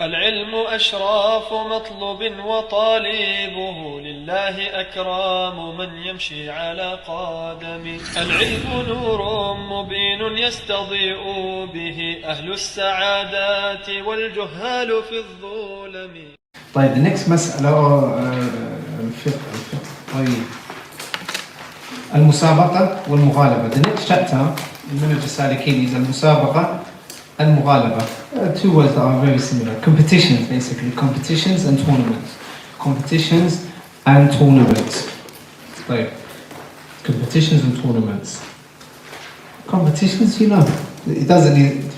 العلم أشراف مطلوب وطالبه لله أكرام من يمشي على قدمه. العلم نور مبين يستضيء به أهل السعادات والجهال في الظلم. طيب the next مسألة طيب المسابقة والمغالبة. The next chapter in Manhaj Saalikeen is المسابقة and مغالبة. Two words that are very similar. Competitions, basically. Competitions and tournaments. Competitions and tournaments. طيب competitions and tournaments. Competitions, you know, it doesn't need.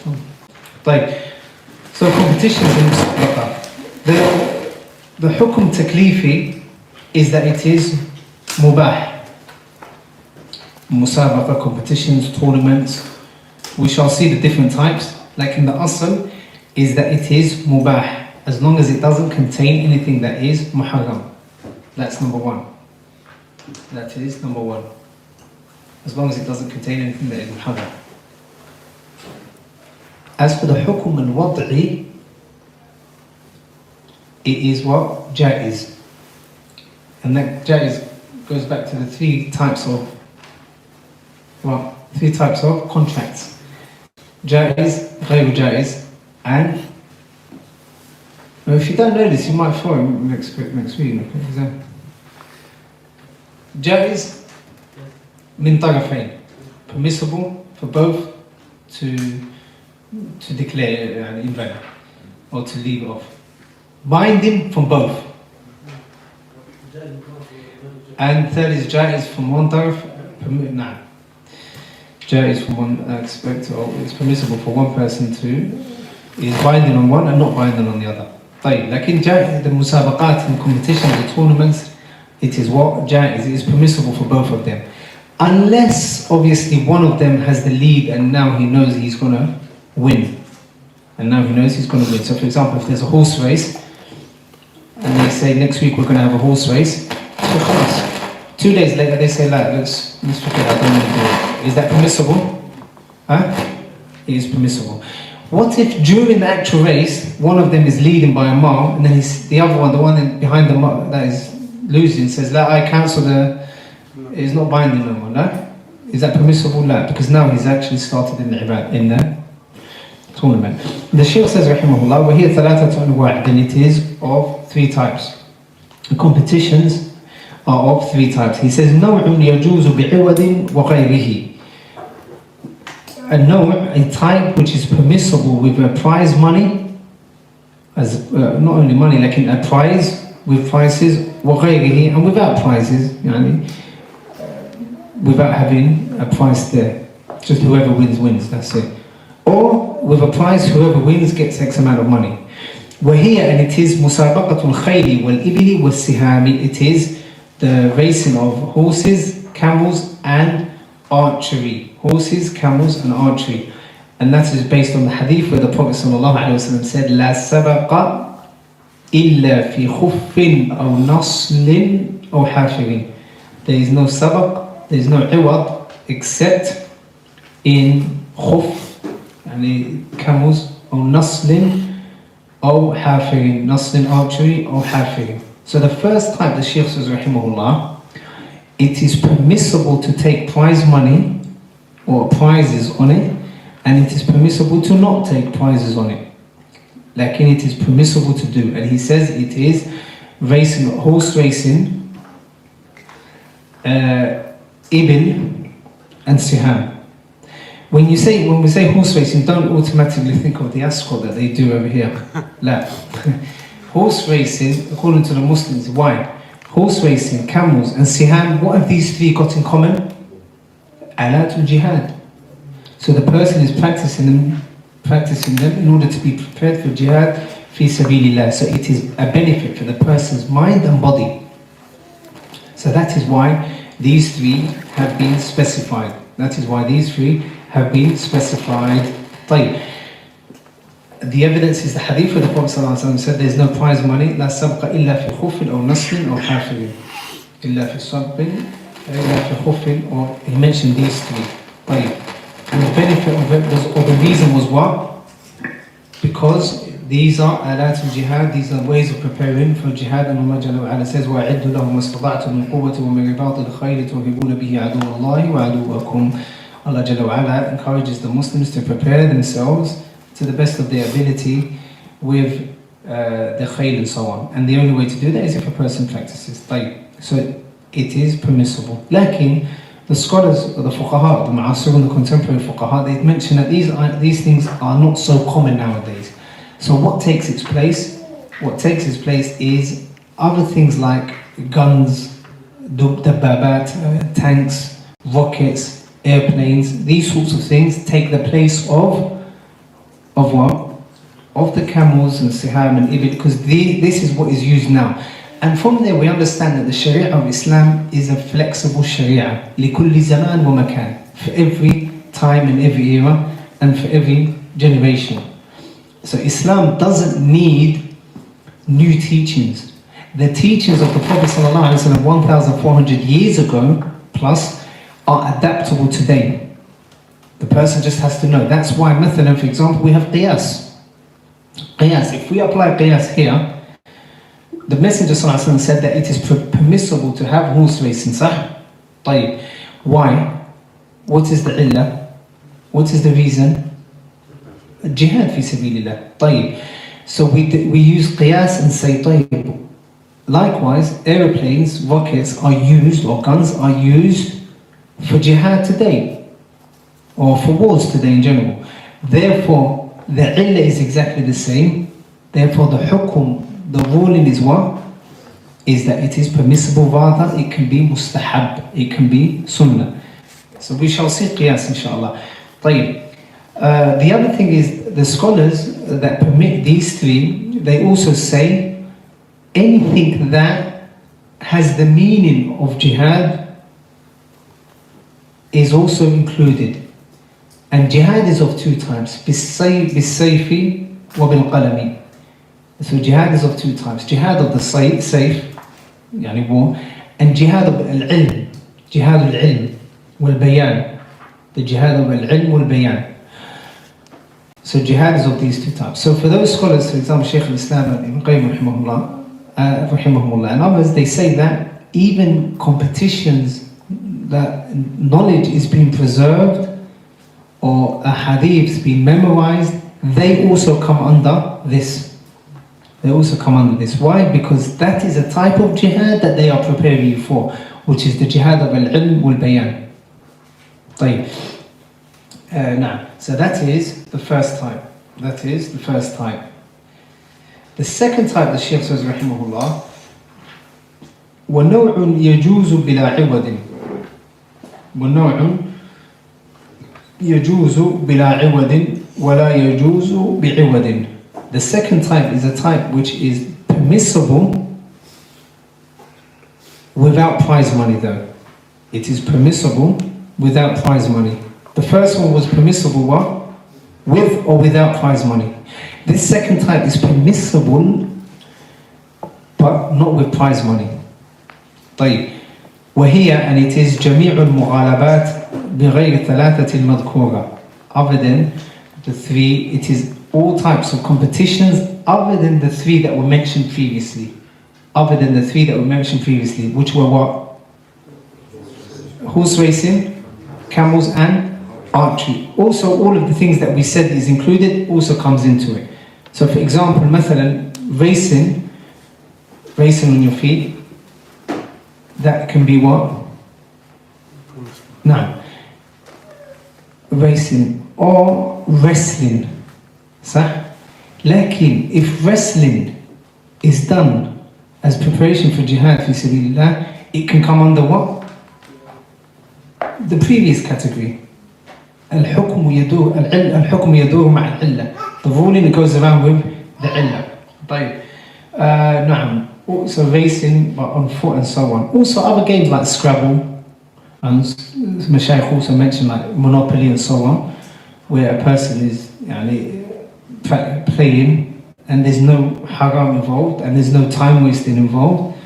طيب so competitions in مسابقة. The حكم تكليفي is that it is مباح. مسابقة, competitions, tournaments. We shall see the different types. Like in the asl is that it is mubah as long as it doesn't contain anything that is muharram. That's number one. That is number one. As long as it doesn't contain anything that is muharram. As for the hukum al-wad'i, it is what? Jaiz. And that jaiz goes back to the three types of contracts. Jaiz, غير جائز, and if you don't know this, you might fall next week. Exam. Jaiz min طرفين, permissible for both to declare invalid or to leave off. Binding from both. And third is jaiz from one طرف, Jaiz from one aspect, or it's permissible for one person to is binding on one and not binding on the other. طيب, لكن jaiz, the musabaqat and competitions, the tournaments, it is what? Jaiz, it is permissible for both of them. Unless, obviously, one of them has the lead and now he knows he's going to win. So, for example, if there's a horse race, and they say next week we're going to have a horse race, so 2 days later they say, let's forget that, I don't want to do it. Is that permissible? It is permissible. What if during the actual race, one of them is leading by a mile, and then the other one, the one behind the mile that is losing, says, I cancel it's not binding no more, no? Is that permissible? No, because now he's actually started in the tournament. The Shaykh says, rahimahullah, وَهِيَ ثَلَاثَةُ أَنْوَاعٍ, then it is of three types. The competitions are of three types. He says, نوع يجوز بعوض وغيره. A type which is permissible with a prize money, as not only money, like in a prize with prices, وغيره, and without prizes, without having a price there. Just whoever wins, that's it. Or with a prize, whoever wins gets X amount of money. وهي, and it is مسابقة الخيل والإبل والسهام. It is the racing of horses, camels, and archery. Horses, camels, and archery. And that is based on the hadith where the Prophet ﷺ said, لا سبق إلا في خف أو نصل أو حافر. There is no sabaq, there is no iwad, except in khuf, camels, or naslin, or hafirin, naslin archery, or hafirin. So the first type, the Shaykh says, rahimahullah, it is permissible to take prize money or prizes on it, and it is permissible to not take prizes on it. Like it is permissible to do. And he says it is racing, horse racing, ibil, and siham. When we say horse racing, don't automatically think of the ascot that they do over here. La. Horse racing, according to the Muslims, why? Horse racing, camels, and siham, what have these three got in common? Alatul jihad. So the person is practicing them in order to be prepared for jihad fi sabilillah. So it is a benefit for the person's mind and body. So that is why these three have been specified. طيب. The evidence is the hadith where the Prophet ﷺ said there is no prize money. لا سبق إلا في خف أو نصل أو حافر. إلا في صبر إلا في خف, or he mentioned these three. طيب. And the benefit of it was, or the reason was what? Because these are alat al-jihad, these are ways of preparing for jihad. And Allah Jalla wa Ala says, وَأَعِدُّ لَهُمْ مَسْتَطَعْتُم مِّن قُوَّةٍ وَمِن رِبَاطِ الْخَيْلِ تُرْهِبُونَ بِهِ عَدُوَّ اللَّهِ وَعَدُوَّكُمْ. Allah Jalla wa Ala encourages the Muslims to prepare themselves to the best of their ability with the khayl and so on. And the only way to do that is if a person practices. So it is permissible. Lakin, the scholars, the fuqaha, the ma'asir and the contemporary fuqaha, they mention that these things are not so common nowadays. So what takes its place? What takes its place is other things like guns, dabbabat, tanks, rockets, airplanes. These sorts of things take the place of what? Of the camels and siham and ibid, because this is what is used now. And from there we understand that the Sharia of Islam is a flexible Sharia لِكُلِّ زَمَانٍ وَمَكَانٍ, for every time and every era and for every generation. So Islam doesn't need new teachings. The teachings of the Prophet ﷺ 1,400 years ago plus are adaptable today. The person just has to know. That's why, for example, we have qiyas. Qiyas, if we apply qiyas here, the Messenger ﷺ said that it is permissible to have horse racing, sah? طيب. Why? What is the illah? What is the reason? Jihad fi sabilillah. طيب. So we use qiyas and say طيب. Likewise, aeroplanes, rockets are used, or guns are used for jihad today, or for wars today in general. Therefore, the illah is exactly the same. Therefore, the hukum, the ruling is what? Is that it is permissible, rather it can be mustahab, it can be sunnah. So we shall see qiyas inshallah. The other thing is, the scholars that permit these three, they also say anything that has the meaning of jihad is also included. And jihad is of two types, بالسيف وبالقلم. So jihad is of two types, jihad of the sayf, يعني war, and jihad of al-ilm, jihad al-ilm wal-bayan, the jihad of al-ilm wal-bayan. So jihad is of these two types. So for those scholars, for example, Shaykh al-Islam Ibn Qayyim rahimahullah, and others, they say that even competitions, that knowledge is being preserved, or a hadith being memorized, they also come under this. They also come under this. Why? Because that is a type of jihad that they are preparing you for, which is the jihad of al-ilm wal-bayan. So that is the first type. That is the first type. The second type, the Shaykh says, rahimahullah, وَنَوْعٌ يَجُوزُ بِلَا عِوَدٍ وَنَوْعٌ يَجُوزُ بِلَا عِوَدٍ وَلَا يَجُوزُ بِعِوَدٍ. The second type is a type which is permissible without prize money though. It is permissible without prize money. The first one was permissible what? With or without prize money. This second type is permissible but not with prize money. طيب. وهي, and it is جميع المغالبات بغير ثلاثة المذكورة. Other than the three, it is all types of competitions other than the three that were mentioned previously. Other than the three that were mentioned previously, which were what? Horse racing, camels and archery. Also, all of the things that we said is included also comes into it. So for example, مثلا, racing on your feet, that can be what? Now, racing or wrestling. صح? Lakin, if wrestling is done as preparation for jihad fi sabilillah, it can come under what? The previous category. الحكم يدور مع العلة. The ruling goes around with the illah. طيب. نعم. Also racing but on foot and so on. Also other games like Scrabble, and Mashaykh also mentioned like Monopoly and so on, where a person is playing and there's no haram involved and there's no time wasting involved,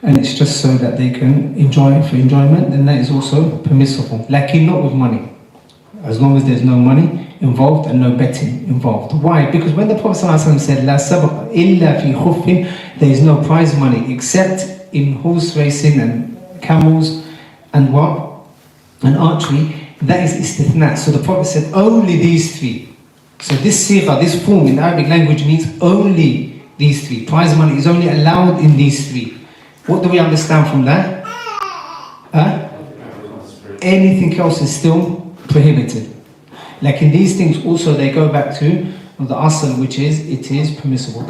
and it's just so that they can enjoy it for enjoyment, then that is also permissible. Lakin not with money. as long as there's no money involved and no betting involved. Why? Because when the Prophet ﷺ said, "La sabaq illa fi khuffin," there is no prize money except in horse racing and camels and what? And archery. That is istithna. So the Prophet said only these three. So this sigha, this form in the Arabic language means only these three. Prize money is only allowed in these three. What do we understand from that? Anything else is still prohibited. Like in these things also they go back to the asl, which is it is permissible.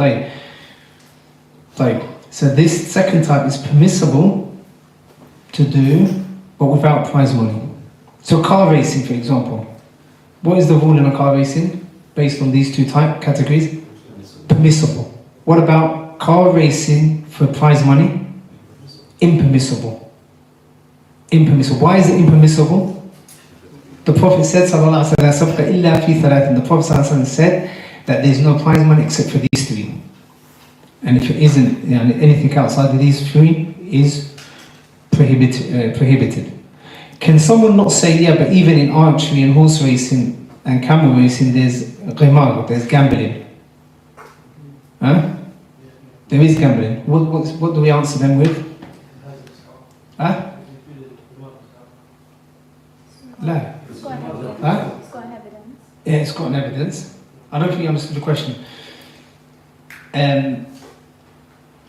So this second type is permissible to do, but without prize money. So car racing, for example, what is the rule in a car racing based on these two type categories? Permissible. What about car racing for prize money? Impermissible. Impermissible. Why is it impermissible? The Prophet said, sallallahu alaihi wasallam, illa fi thalathin. The Prophet sallallahu alaihi wasallam said that there is no prize money except for these three. And if it isn't, anything outside of these three is prohibited. Can someone not say, yeah, but even in archery and horse racing and camel racing, there's qimar, there's gambling? Huh? There is gambling. What do we answer them with? Huh? No. It's got evidence. Huh? It's got evidence. Yeah, it's got an evidence. I don't think you understood the question.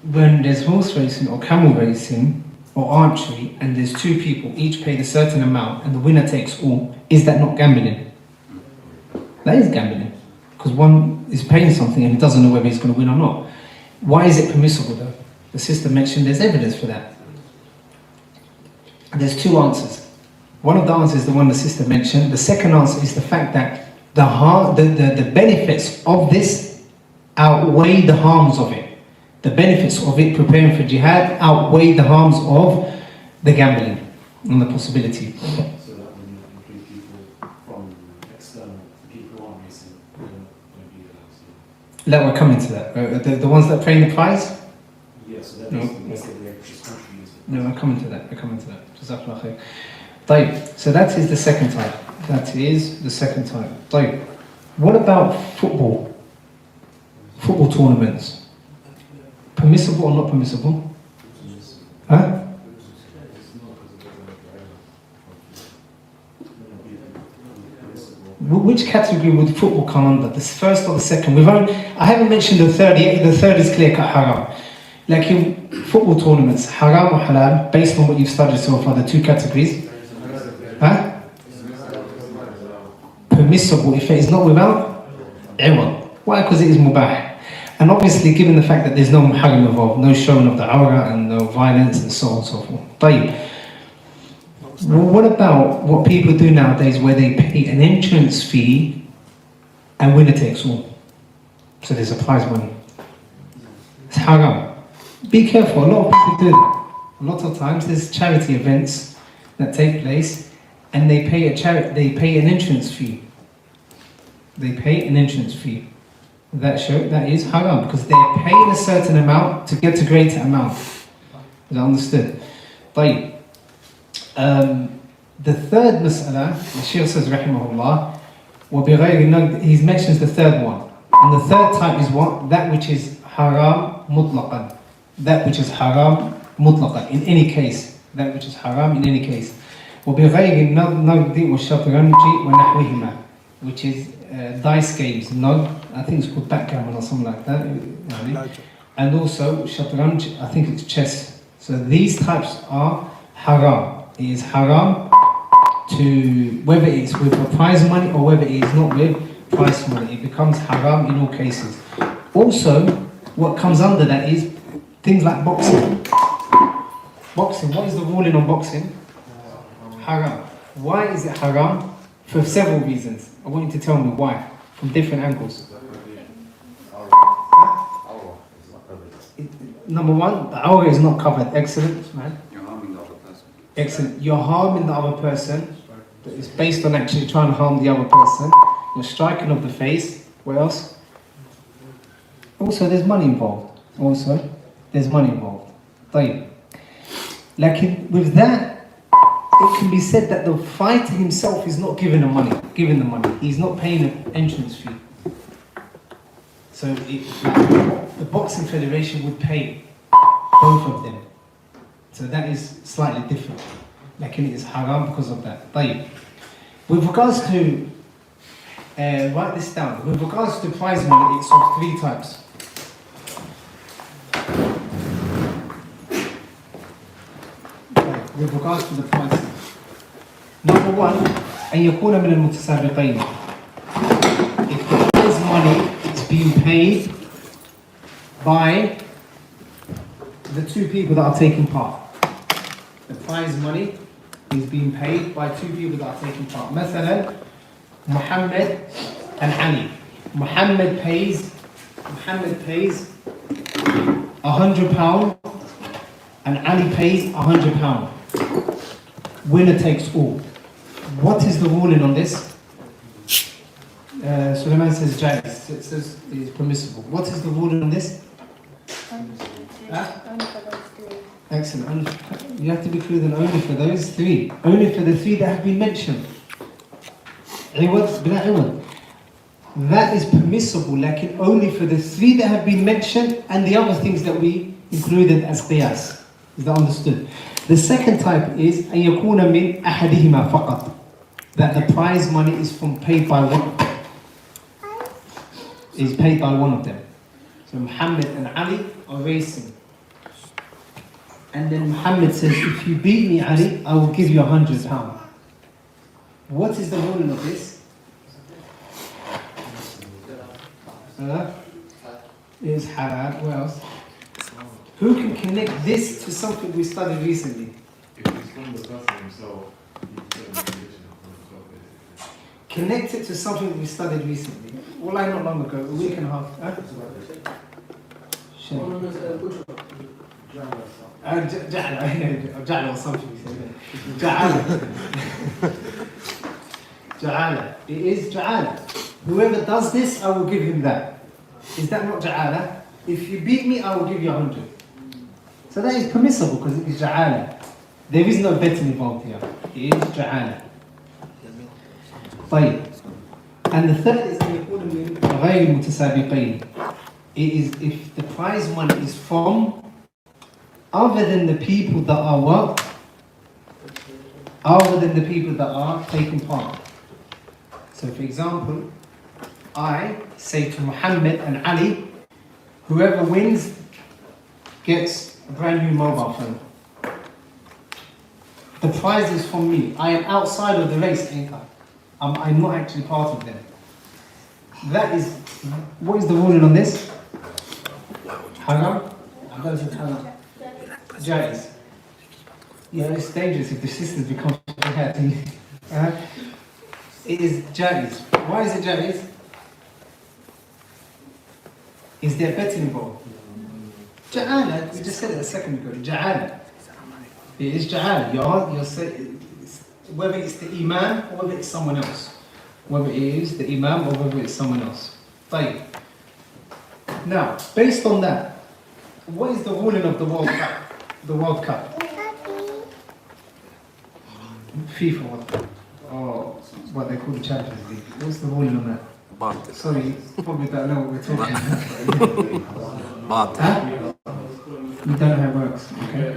When there's horse racing or camel racing or archery and there's two people, each paid a certain amount and the winner takes all, is that not gambling? That is gambling. Because one is paying something and he doesn't know whether he's going to win or not. Why is it permissible though? The sister mentioned there's evidence for that. There's two answers. One of the answers is the one the sister mentioned. The second answer is the fact that the benefits of this outweigh the harms of it. The benefits of it preparing for jihad outweigh the harms of the gambling and the possibility. So that would include people from external, people who aren't racing, won't be allowed to. Let we're coming to that. The ones that pay in the prize? Yeah, so that No. means the just contributing. No, we're coming to that. Jazakallah khair. طيب, so that is the second type. That is the second type. طيب, what about football? Football tournaments. Permissible or not permissible? Huh? Which category would football come under? The first or the second? I haven't mentioned the third yet. The third is clear cut haram. Like in football tournaments, haram or halal, based on what you've studied so far, the two categories. Huh? Permissible if it is not without iwad. Why? Because it is mubah. And obviously, given the fact that there's no muharram involved, no showing of the awra and no violence and so on and so forth. طيب. Well, what about what people do nowadays where they pay an entrance fee and winner takes all? So there's a prize money. It's haram. Be careful, a lot of people do that. A lot of times there's charity events that take place and they pay an entrance fee. They pay an entrance fee. That is haram because they're paying a certain amount to get a greater amount. Is that understood? طيب. The third mas'ala, the Shaykh says rahimahullah, he mentions the third one. And the third type is what? That which is haram mutlaqan. That which is haram mutlaqan. In any case. That which is haram in any case. وبغير النقد والشطرنج ونحوهما, which is dice games, I think it's called backgammon or something like that. And also shatranj, I think it's chess. So these types are haram. It is haram to, whether it's with a prize money or whether it is not with prize money, it becomes haram in all cases. Also, what comes under that is things like boxing. Boxing, what is the ruling on boxing? Haram. Why is it haram? For several reasons. I want you to tell me why, from different angles. Number one, the awra is not covered. Excellent, man. You're harming the other person. Excellent. You're harming the other person. It's based on actually trying to harm the other person. You're striking of the face. What else? Also, there's money involved. Like with that, it can be said that the fighter himself is not given the money. He's not paying an entrance fee. So the boxing federation would pay both of them. So that is slightly different. Like it is haram because of that. طيب. With regards to, write this down. With regards to prize money, it's of 3 types. With regards to the prize. Number 1, أن يكون من المتسابقين. If the prize money is being paid by the 2 people that are taking part. The prize money is being paid by 2 people that are taking part. مثلا Muhammad and Ali. Muhammad pays £100 and Ali pays £100. Winner takes all. What is the ruling on this? Sulaiman says jaiz. It says it is permissible. What is the ruling on this? Excellent. You have to be clear that only for those 3. Only for the 3 that have been mentioned. That is permissible, like only for the 3 that have been mentioned and the other things that we included as qiyas. Is that understood? The second type is أن يكون من أحدهما فقط. That the prize money is paid by one. Is paid by one of them. So Muhammad and Ali are racing. And then Muhammad says, if you beat me, Ali, I will give you £100. What is the ruling of this? Is halal. What else? Who can connect this to something we studied recently? If he's from the person himself, Connect it to something we studied recently. Well, not long ago, a week and a half. Ja'ala or something. Ja'ala. It is Ja'ala. Whoever does this, I will give him that. Is that not Ja'ala? If you beat me, I will give you 100. So that is permissible because it is Ja'ala. There is no betting involved here. It is Ja'ala. طيب. And the third is غير المتسابقين. It is if the prize money is from other than the people that are what? Other than the people that are taking part. So for example, I say to Muhammad and Ali, whoever wins gets a brand new mobile phone. The prize is from me. I am outside of the race, ain't I? I'm not actually part of them. That is, what is the ruling on this? Haram? I'm going to say haram. Jaiz. Yeah, it's dangerous if the sisters become ahead. It is jaiz. Why is it jaiz? Is there betting involved? Ja'ala, we just said it a second ago. Ja'ala. It is ja'ala. You're saying, whether it's the imam or whether it's someone else. Whether it is the imam or whether it's someone else. طيب. Now, based on that, what is the ruling of the World Cup? The World Cup. FIFA World Cup. Or what they call the Champions League. What's the ruling on that? باطل. Sorry, you probably don't know what we're talking about. باطل. Huh? You don't know how it works. Okay.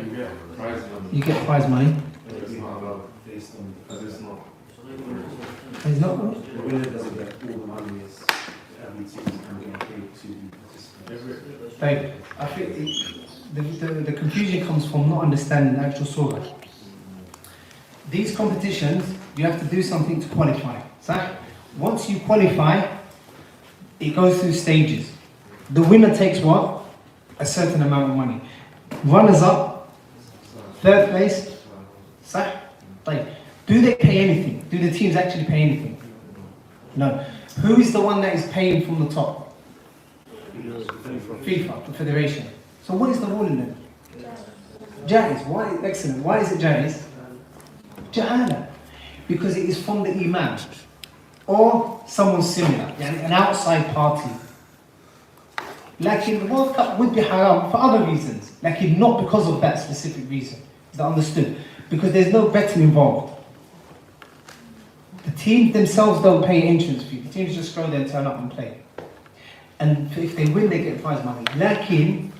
You get prize money. it's not allowed based on, because it's not. It's not. The winner doesn't get all the money as every team can get paid to participate. Babe, I think the confusion comes from not understanding the actual surah. These competitions, you have to do something to qualify. So, once you qualify, it goes through stages. The winner takes what? A certain amount of money. Runners up, third place. So, like, do they pay anything? Do the teams actually pay anything? No. Who is the one that is paying from the top? FIFA, the federation. So what is the ruling then? Jaiz. Why? Excellent. Why is it jaiz? Ja'ala. Because it is from the imam. Or someone similar. An outside party. Like in the World Cup would be haram for other reasons. Like not because of that specific reason. Is that understood? Because there's no betting involved. The team themselves don't pay entrance fee. The teams just go there and turn up and play. And if they win, they get prize money. Lakin,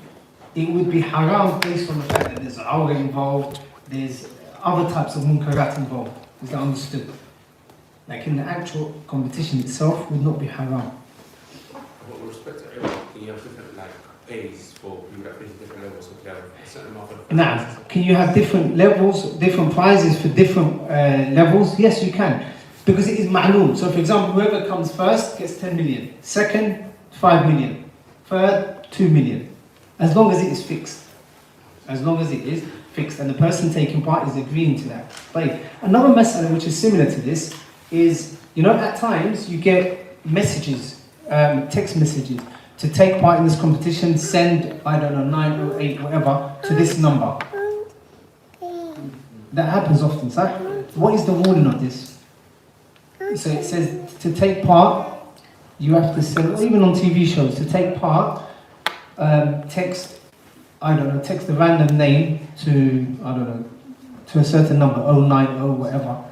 it would be haram based on the fact that there's awra involved, there's other types of munkarat involved. Is that understood? Like in the actual competition itself would not be haram. With respect to everyone, you have different like pays for people that finish different levels, so you have a certain amount of. Now, can you have different levels, different prizes for different levels? Yes, you can. Because it is ma'loom. So for example, whoever comes first gets 10 million. Second, 5 million. Third, 2 million. As long as it is fixed. As long as it is fixed. And the person taking part is agreeing to that. But another mas'ala which is similar to this is, you know, at times you get messages, text messages, to take part in this competition, send, I don't know, 9 or 8, whatever, to this number. That happens often, sir. What is the ruling of this? So it says to take part, you have to send, even on TV shows, to take part, text, I don't know, text a random name to, I don't know, to a certain number, 090, whatever.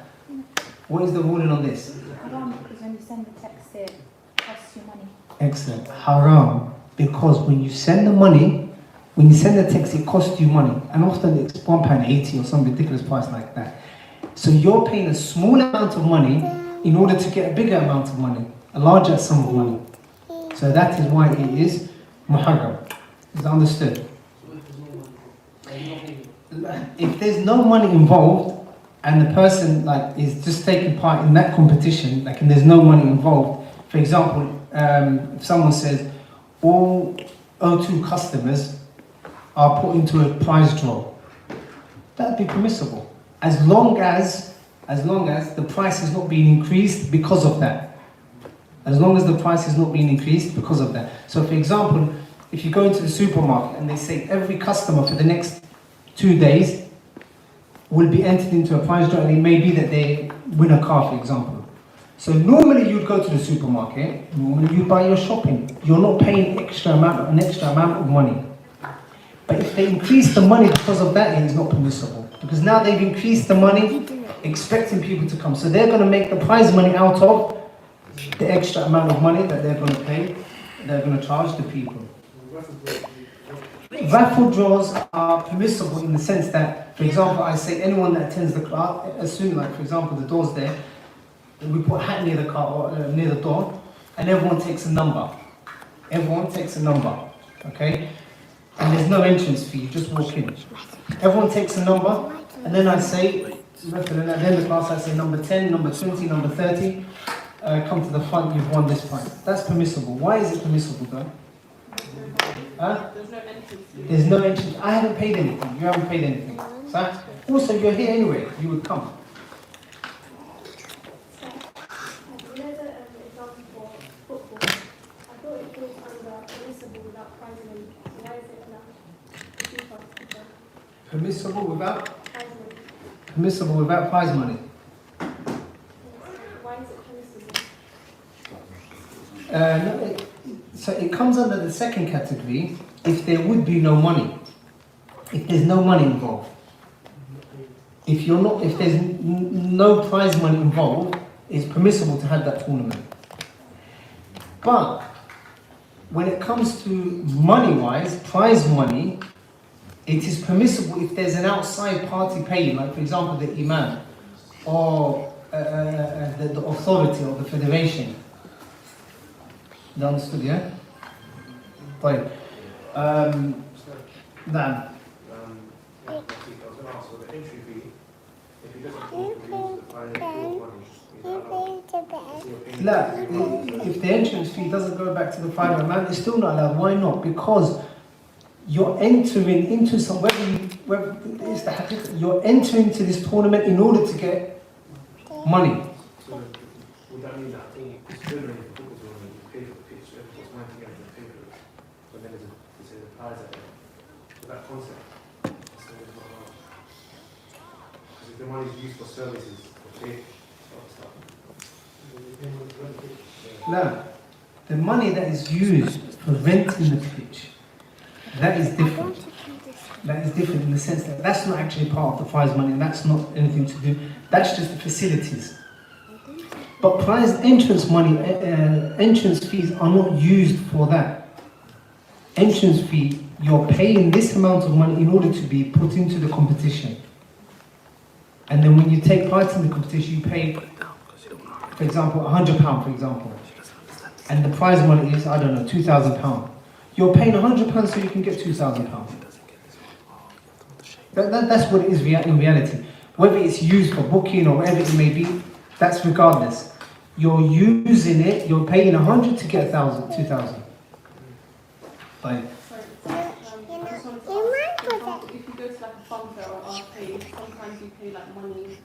What is the ruling on this? Haram, because when you send the text, it costs you money. Excellent. Haram, because when you send the money, when you send the text, it costs you money. And often it's £1.80 or some ridiculous price like that. So you're paying a small amount of money in order to get a bigger amount of money, a larger sum of money. So that is why it is muharram. Is that understood? If there's no money involved and the person like is just taking part in that competition, like and there's no money involved, for example, if someone says all O2 customers are put into a prize draw, that'd be permissible, as long as the price is not being increased because of that. As long as the price is not being increased because of that. So for example, if you go into the supermarket and they say every customer for the next 2 days will be entered into a prize draw, and it may be that they win a car, for example. So normally you'd go to the supermarket, normally you buy your shopping. You're not paying an extra amount of money. But if they increase the money because of that, it is not permissible. Because now they've increased the money, expecting people to come. So they're going to make the prize money out of the extra amount of money that they're going to pay, they're going to charge the people. Raffle draws are permissible in the sense that, for example, I say anyone that attends the class, assuming like, for example, the door's there, we put a hat near the car or near the door, and everyone takes a number. Everyone takes a number, okay? And there's no entrance fee, you just walk in. Everyone takes a number, and then I say, at the end of the class I say number 10, number 20, number 30, come to the front, you've won this prize. That's permissible. Why is it permissible though? Huh? There's no entrance fee. There's no entrance. I haven't paid anything. You haven't paid anything. So, also, you're here anyway. You would come. You know the example for football? I thought it falls under permissible without prize money. So why is it allowed? Permissible without? Prize money. Permissible without prize money. Why is it permissible? No, so it comes under the second category if there would be no money. If there's no money involved. If there's no prize money involved, it's permissible to have that tournament. But when it comes to money-wise, prize money, it is permissible if there's an outside party paying, like for example the imam or the authority or the federation. You understood, yeah? Right. Now. If the entrance fee doesn't go back to the private man, it's still not allowed. Why not? Because you're entering into you're entering into this tournament in order to get money. So would that mean that it's generally for football tournament, you pay for the pitch, so everyone's mind together to pay for it. But then there's a prize at the end. So that concept, that's not allowed. Because if the money is used for services, okay, stuff. No, the money that is used for renting the pitch, that is different. That is different in the sense that that's not actually part of the prize money and that's not anything to do, that's just the facilities. But prize entrance money, entrance fees are not used for that. Entrance fee, you're paying this amount of money in order to be put into the competition. And then when you take part in the competition, you pay, for example, £100, for example. And the prize money is, I don't know, £2,000. You're paying £100 so you can get £2,000. That's what it is in reality. Whether it's used for booking or whatever it may be, that's regardless. You're using it, you're paying 100 to get 1,000, 2,000. Fine. If you go to like a fun fair or arcade, sometimes you pay like money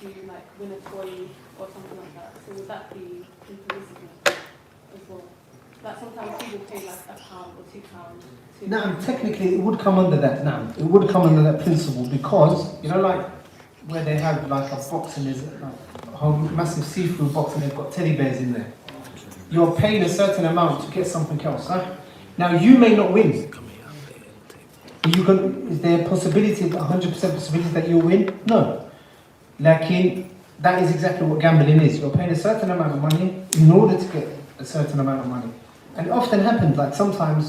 to like win a toy or something like that. So would that be impermissible as well? Like sometimes people pay like £1 or £2 to... Now, technically it would come under that now. It would come under that principle because, you know, like where they have like a box and there's like a whole massive seafood box and they've got teddy bears in there. You're paying a certain amount to get something else, huh? Now you may not win. Is there a possibility, 100% possibility that you'll win? No. Like that is exactly what gambling is. You're paying a certain amount of money in order to get a certain amount of money. And it often happens, like sometimes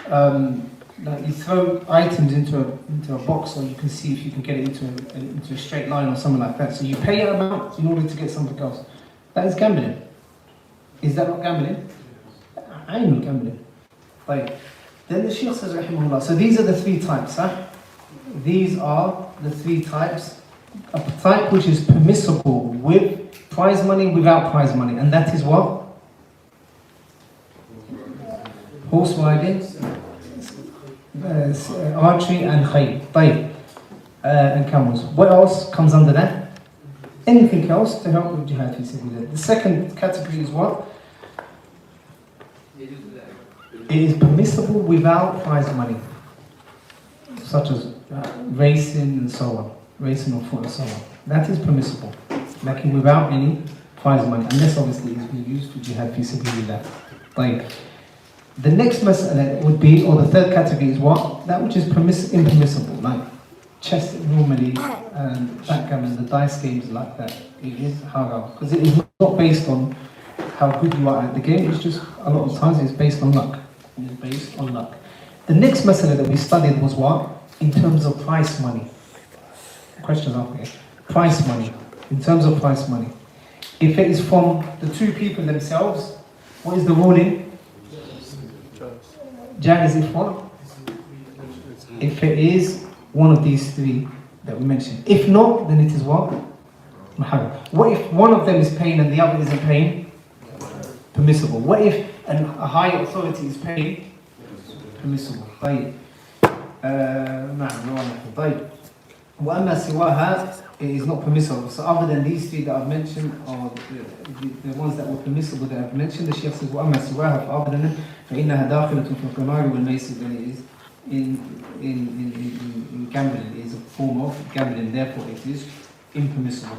like you throw items into a box or you can see if you can get it into a straight line or something like that. So you pay an amount in order to get something else. That is gambling. Is that not gambling? I ain't gambling. Like, then the Shaykh says, rahimahullah, so these are the three types, huh? These are the three types. A type which is permissible with prize money, without prize money, and that is what? Horse riding, archery and khayl, and camels. What else comes under that? Anything else to help with jihad fi sabilillah. The second category is what? It is permissible without prize money, such as racing and so on, racing on foot and so on. That is permissible, like without any prize money, unless obviously it's being used for jihad fi sabilillah. Like, the next mas'ala would be, or the third category is what? That which is impermissible, like chess normally, backgammon, the dice games like that. It is haram, because it is not based on how good you are at the game, it's just, a lot of times it's based on luck. It is based on luck. The next mas'ala that we studied was what? In terms of price money. Questions after it. Price money. In terms of price money. If it is from the two people themselves, what is the ruling? Jaiz if what? If it is one of these three that we mentioned. If not, then it is what? Muharram. What if one of them is paying and the other isn't paying? Permissible. What if a high authority is paying? Permissible. طيب. طيب. وأما سواها, it is not permissible. So other than these three that I've mentioned, or the ones that were permissible that I've mentioned, the Shaykh says, وأما سواها, other than them, فإنها داخلة في القمار والميسر, then it is in gambling, it is a form of gambling, therefore it is impermissible.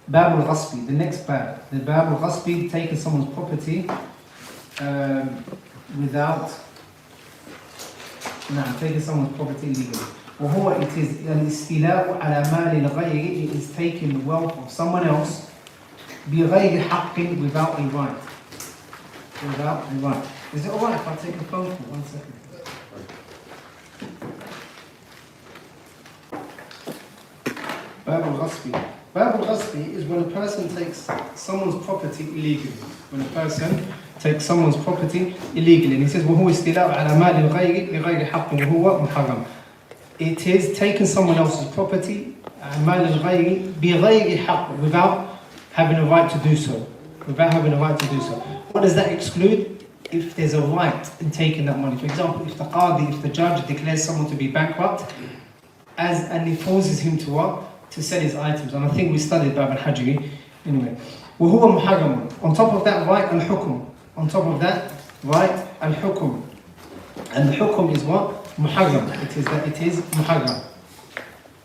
Bab al-Ghasbi, the next bab. The Bab al-Ghasbi, taking someone's property without, taking someone's property illegally. وهو, it is الاستيلاء على مال الغير, it is taking the wealth of someone else بغير حق, without a right. Without a right. Is it alright if I take a phone call? 1 second. Bab al-Ghasbi. Bab al-Ghasbi is when a person takes someone's property illegally. When a person takes someone's property illegally. And he says, وهو استيلاء على مال الغير بغير حق وهو محرم. It is taking someone else's property, مال الغير بغير حق, without having a right to do so. Without having a right to do so. What does that exclude? If there's a right in taking that money. For example, if the qadi, if the judge declares someone to be bankrupt, and he forces him to what? To sell his items. And I think we studied Bab al-Hajri. Anyway. وهو محرم. On top of that, right, al-hukm. On top of that, right, al-hukm. And the hukm is what? Muharram. It is that it is muharram.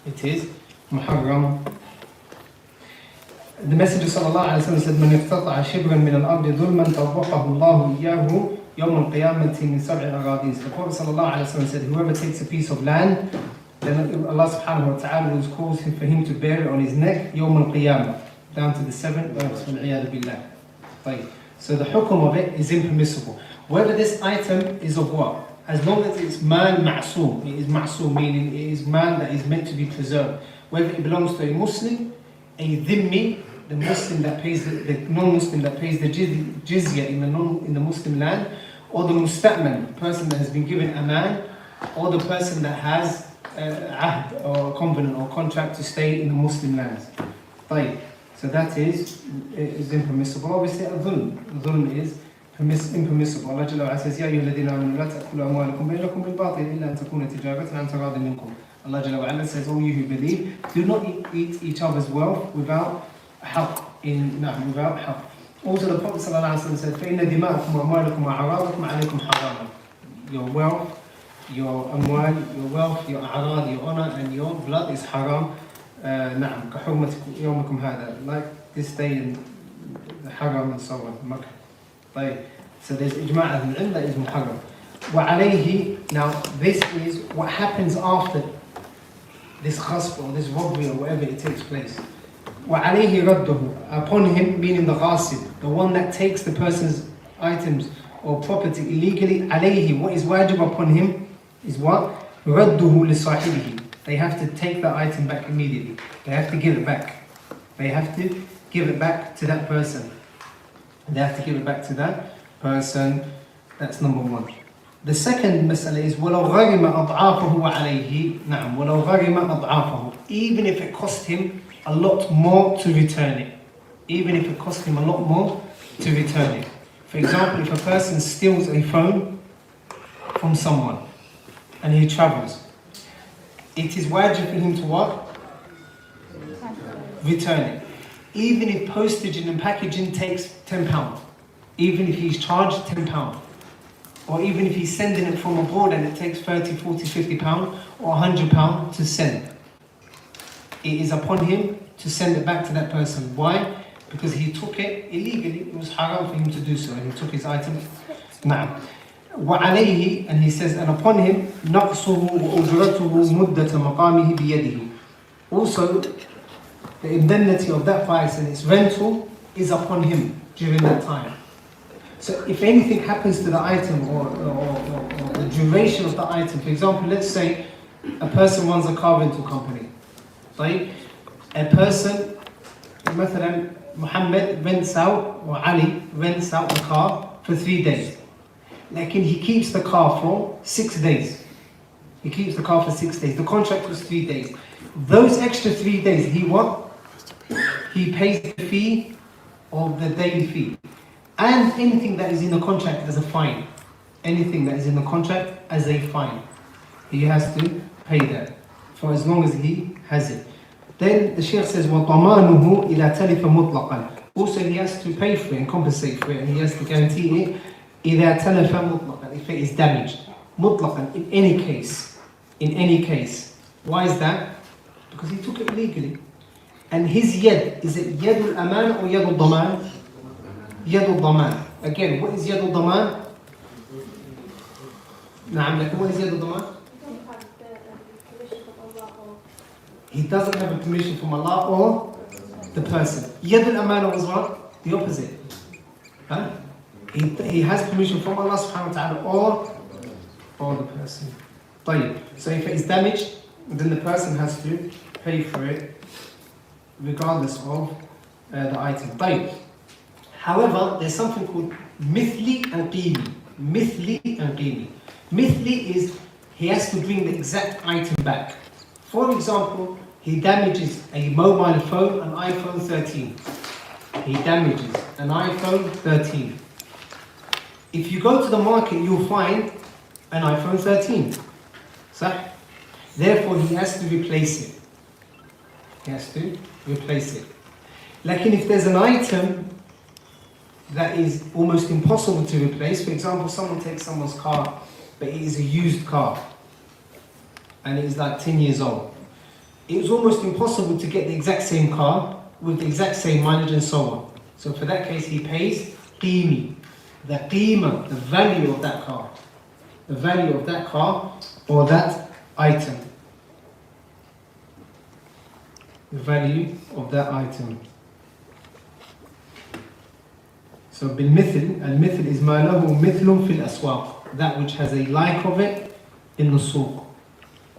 It is muharram. The Messenger sallallahu alaihi wasallam said, "Man iqtata'a shibran min al-ardi dhulman tawaqahu Allahu iyyahu يوم القيامة من سبع أراضين. The Prophet ﷺ said, whoever takes a piece of land, then Allah subhanahu wa ta'ala will cause him for him to bear it on his neck, يوم القيامة, down to the seventh verse, والعياذ بالله. طيب. So the hukum of it is impermissible. Whether this item is of what? As long as it's man ma'soom, it is ma'soom, meaning it is man that is meant to be preserved. Whether it belongs to a Muslim, a dhimmi, the Muslim that pays the non-Muslim that pays the jizya in the Muslim land, or the musta'man, the person that has been given aman, or the person that has ahd or covenant or contract to stay in the Muslim lands. طيب. So that is impermissible. Obviously, dhulm is impermissible. Allah Jalla wa Ala says, يا أيها الذين آمنوا لا تأكلوا أموالكم بينكم بالباطل إلا أن تكون تجارة عن تراض منكم. Allah Jalla wa Ala says, all you who believe, do not eat each other's wealth without haqq. Without haqq. Also, the Prophet sallallahu alaihi wasallam said, فإن دماءكم وأموالكم وأعراضكم عليكم حرام. Your wealth, your amwal, your wealth, your a'rad, your honor, and your blood is haram. نعم كحرمة يومكم هذا, like this day in haram and so on. Makkah. طيب. So there's ijma' al-ilm that is muharram. وعليه, now this is what happens after this khasf or this robbery or whatever it takes place. وعليه رده, upon him, meaning the ghasib, the one that takes the person's items or property illegally. عليه, what is wajib upon him is what? رده لصاحبه. They have to take the item back immediately. They have to give it back. They have to give it back to that person. They have to give it back to that person. That's number one. The second mas'ala is وَلَوْ غَرِمَ أَضْعَافَهُ وَعَلَيْهِ. نعم وَلَوْ غَرِمَ أَضْعَافَهُ. Even if it cost him a lot more to return it. Even if it cost him a lot more to return it. For example, if a person steals a phone from someone and he travels, it is wajib for him to what? Return it. Even if postage and packaging takes £10. Even if he's charged £10. Or even if he's sending it from abroad and it takes £30, £40, £50 or £100 to send. It is upon him to send it back to that person. Why? Because he took it illegally. It was haram for him to do so, and he took his item. Now, وعليه, and he says, and upon him نقصه وأجرته مدة مقامه بيده. Also, the indemnity of that price and its rental is upon him during that time. So if anything happens to the item or the duration of the item, for example, let's say a person runs a car rental company. Right? A person, مثلا Muhammad rents out, or Ali rents out the car for 3 days. Like he keeps the car for 6 days. He keeps the car for 6 days. The contract was 3 days. Those extra 3 days, he what? He pays the fee of the daily fee. And anything that is in the contract as a fine. Anything that is in the contract as a fine. He has to pay that for as long as he has it. Then the Shaykh says, وَطَمَانُهُ إِلَى تَلِفَ مُطْلَقًا. Also he has to pay for it and compensate for it, and he has to guarantee it إِذَا تَلَفَ مُطْلَقًا, if it is damaged. مُطْلَقًا, in any case. In any case. Why is that? Because he took it illegally. And his yad, is it yadul aman or yadul daman? Yadul daman. Again, what is yadul daman? What is yadul daman? He doesn't have a permission from Allah or the person. Yadul amana was what? The opposite. Huh? He has permission from Allah subhanahu wa ta'ala or the person. طيب. So if it is damaged, then the person has to pay for it regardless of the item. طيب. However, there's something called mithli and qimi. Mithli and qimi. Mithli is he has to bring the exact item back. For example, he damages a mobile phone, an iPhone 13. He damages an iPhone 13. If you go to the market, you'll find an iPhone 13. So, therefore, he has to replace it. He has to replace it. Like if there's an item that is almost impossible to replace, for example, someone takes someone's car, but it is a used car, and it is like 10 years old. It's almost impossible to get the exact same car with the exact same mileage and so on. So for that case, he pays qimi. the qima, the value of that car. The value of that car or that item. The value of that item. So بالمثل, المثل is ما له مثل في الأسواق, that which has a like of it in the suq.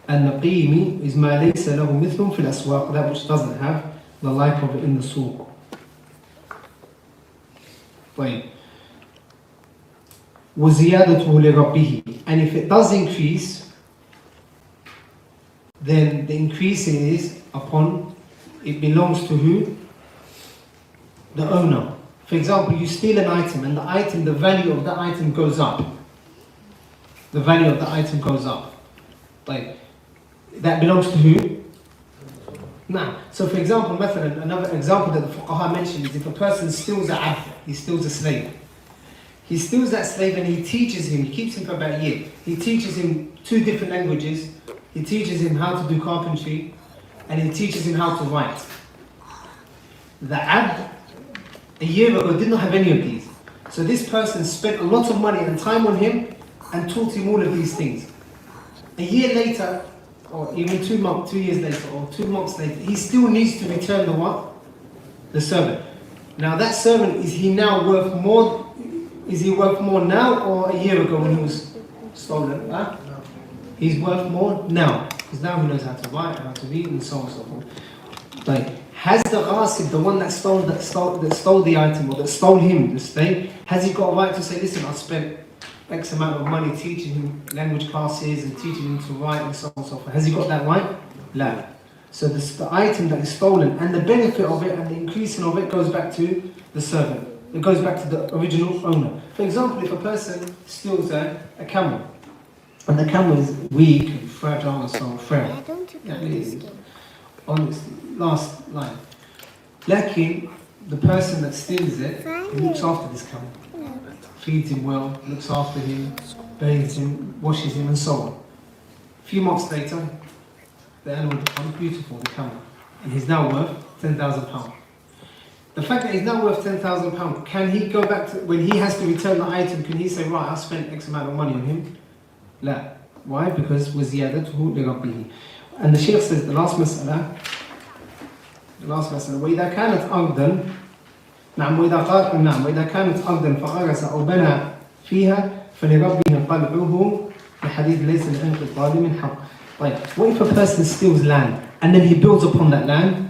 And the qimi is ما ليس له مثل في الأسواق, that which doesn't have the like of it in the suq. طيب. وزيادته لربه, and if it does increase, then the increase is upon, it belongs to who? The owner. For example, you steal an item and the item, the value of the item goes up. The value of the item goes up. Like, that belongs to who? Nah. So for example, another example that the fuqaha mentioned is if a person steals a abd, he steals a slave. He steals that slave and he teaches him, he keeps him for about a year. He teaches him 2 different languages. He teaches him how to do carpentry and he teaches him how to write. The abd, a year ago, did not have any of these. So this person spent a lot of money and time on him and taught him all of these things. A year later, or even 2 years later, or 2 months later, he still needs to return the what? The servant. Now that servant, is he now worth more? Is he worth more now or a year ago when he was stolen? Huh? He's worth more now, because now he knows how to write, how to read, and so on and so forth. Like, has the ghasib, the one that stole the item, or that stole him, the slave, has he got a right to say, listen, I spent X amount of money teaching him language classes and teaching him to write and so on and so forth? Has he got that right? No. So the item that is stolen and the benefit of it and the increasing of it goes back to the servant. It goes back to the original owner. For example, if a person steals a camel, and the camel is weak and fragile and so on, frail. On this last line. Lakin, the person that steals it, he looks after this camel. Feeds him well, looks after him, bathes him, washes him and so on. A few months later, the animal becomes beautiful, the camel. And he's now worth £10,000. The fact that he's now worth £10,000, can he go back to, when he has to return the item, can he say, right, I spent X amount of money on him? La. Why? Because وَزِيَادَتُهُ لِرَبِّهِ. And the Shaykh says, the last mas'ala, وَإِذَا كَانَتْ أَرْضًا وإذا كانت أرضا فغرس أو بنى فيها فلربه قلعه الحديث ليس لأنق الظالم حق. Like, what if a person steals land and then he builds upon that land?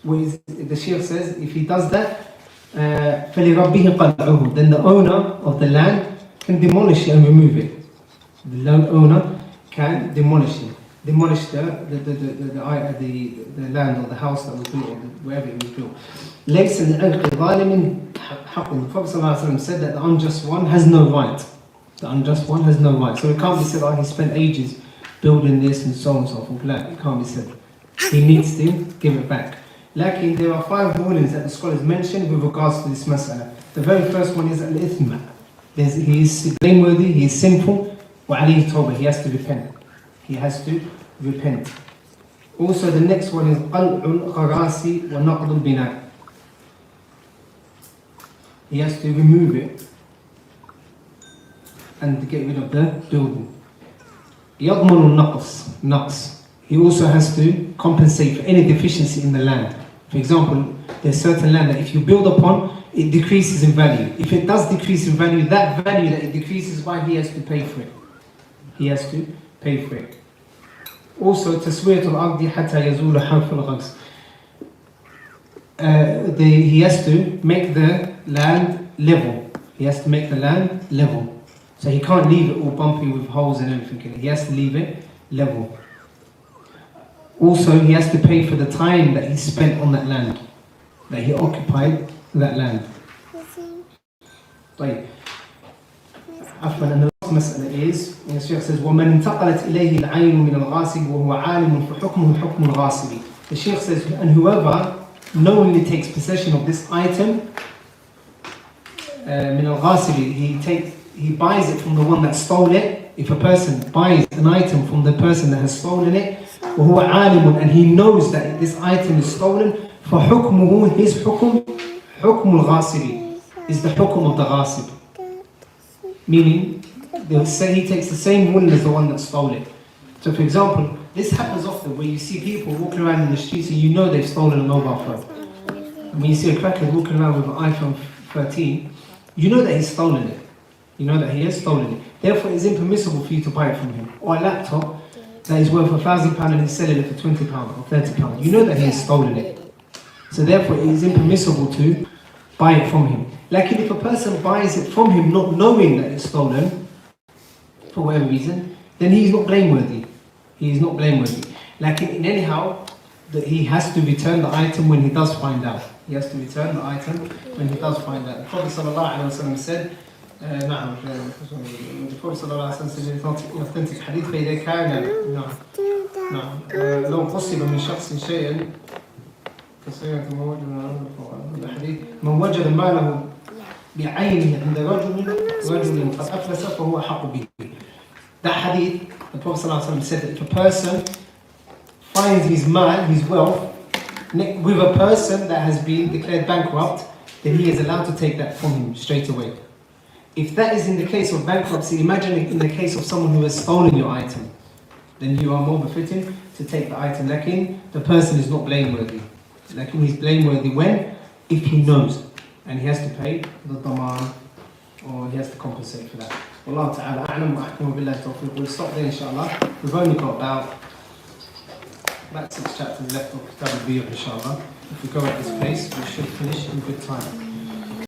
The Shaykh says, if he does that, فلربه قلعه, then the owner of the land can demolish it and remove it. The land owner can demolish it. Demolish the land or the house that was built or wherever it was built. ليس لأنق ظالم حق. The Prophet ﷺ said that the unjust one has no right. The unjust one has no right. So it can't be said, oh, he spent ages building this and so on and so forth. It can't be said. He needs to give it back. Lakin, there are 5 rulings that the scholars mentioned with regards to this mas'ala. The very first one is al-ithma. He is blameworthy, he is sinful, wa alayhi tawbah, he has to repent. He has to repent. Also, the next one is qal'ul gharasi wa naqdul bina. He has to remove it and get rid of the building. Yadmanu naqs. He also has to compensate for any deficiency in the land. For example, there's certain land that if you build upon, it decreases in value. If it does decrease in value, that value that it decreases by, he has to pay for it. He has to pay for it. Also, taswiyatul ardi hatta yazula harf al-ghas. He has to make the land level. He has to make the land level. So he can't leave it all bumpy with holes and everything. He has to leave it level. Also, he has to pay for the time that he spent on that land, that he occupied that land. Right. And the last mas'ala is, the Shaykh says, وَمَنْ انْتَقَلَتْ إِلَيْهِ الْعَيْنُ مِنَ الْغَاسِبِ وَهُوَ عَالِمٌ فَحُكْمُهُ حُكْمُ الْغَاسِبِ. The Shaykh says, and whoever knowingly takes possession of this item, مِنَ الْغَاسِبِ, he buys it from the one that stole it. If a person buys an item from the person that has stolen it, وَهُوَ عَالِمٌ, and he knows that this item is stolen, فَحُكْمُهُ, his حُكْم, حُكْمُ الْغَاسِبِ, is the hukum of the ghasib. Meaning, they'll say he takes the same wool as the one that stole it. So for example, this happens often where you see people walking around in the streets and you know they've stolen a mobile phone. And when you see a crackhead walking around with an iPhone 13, you know that he's stolen it. You know that he has stolen it. Therefore, it's impermissible for you to buy it from him. Or a laptop that is worth £1,000 and he's selling it for £20 or £30. You know that he has stolen it. So therefore, it is impermissible to buy it from him. Like if a person buys it from him not knowing that it's stolen, for whatever reason, then he is not blameworthy. He is not blameworthy. Like in anyhow, that he has to return the item when he does find out. He has to return the item when he does find out. The Prophet ﷺ said, نعم the Prophet ﷺ said in authentic hadith فإذا كان لو قصب من شخص شيئا كصيغة من وجد ماله بعينه عند رجل قد أفلس فهو أحق به. That hadith, the Prophet ﷺ said that if a person finds his mal, his wealth, with a person that has been declared bankrupt, then he is allowed to take that from him straight away. If that is in the case of bankruptcy, imagine in the case of someone who has stolen your item, then you are more befitting to take the item. Lakin, the person is not blameworthy. Lakin, he's blameworthy when? If he knows, and he has to pay the daman, or he has to compensate for that. Wallahu ta'ala a'lam wa ahkamu billahi tawfiq. We'll stop there inshallah. We've only got about 6 chapters left of Kitab al-Biyah inshallah. If we go at this pace, we should finish in good time.